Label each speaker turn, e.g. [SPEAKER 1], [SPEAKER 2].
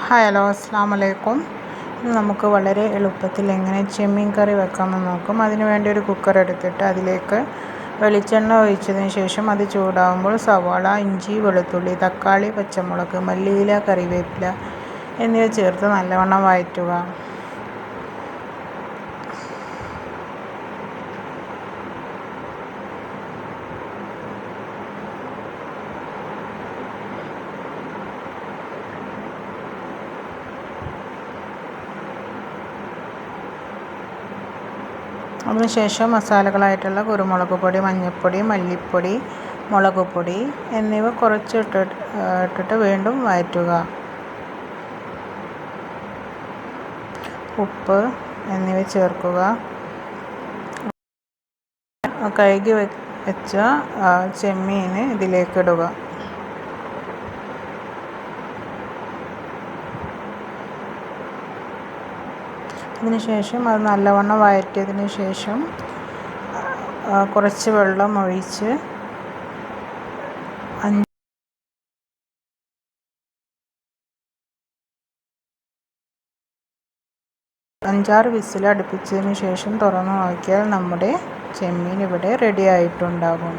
[SPEAKER 1] Hello, അസ്സാം വലൈക്കും. ഇന്ന് നമുക്ക് വളരെ എളുപ്പത്തിൽ എങ്ങനെ ചെമ്മീൻ കറി വെക്കാമെന്ന് നോക്കാം. അതിനു വേണ്ടി ഒരു കുക്കർ എടുത്തിട്ട് അതിലേക്ക് വെളിച്ചെണ്ണ ഒഴിച്ചതിന് ശേഷം അത് ചൂടാകുമ്പോൾ സവാള, ഇഞ്ചി, വെളുത്തുള്ളി, തക്കാളി, പച്ചമുളക്, മല്ലിയില, കറിവേപ്പില എന്നിവ ചേർത്ത് നല്ലവണ്ണം വഴറ്റുക. അതിനുശേഷം മസാലകളായിട്ടുള്ള കുരുമുളക് പൊടി, മഞ്ഞൾപ്പൊടി, മല്ലിപ്പൊടി, മുളക് പൊടി എന്നിവ കുറച്ച് ഇട്ടിട്ട് വീണ്ടും വഴറ്റുക. ഉപ്പ് എന്നിവ ചേർക്കുക. കഴുകി വെച്ച ചെമ്മീൻ ഇതിലേക്ക് ഇടുക. അതിനുശേഷം അത് നല്ലവണ്ണം വഴറ്റിയതിന് ശേഷം കുറച്ച് വെള്ളം ഒഴിച്ച് 5-6 വിസിൽ അടുപ്പിച്ചതിന് ശേഷം തുറന്നു നോക്കിയാൽ നമ്മുടെ ചെമ്മീൻ ഇവിടെ റെഡി ആയിട്ടുണ്ടാകും.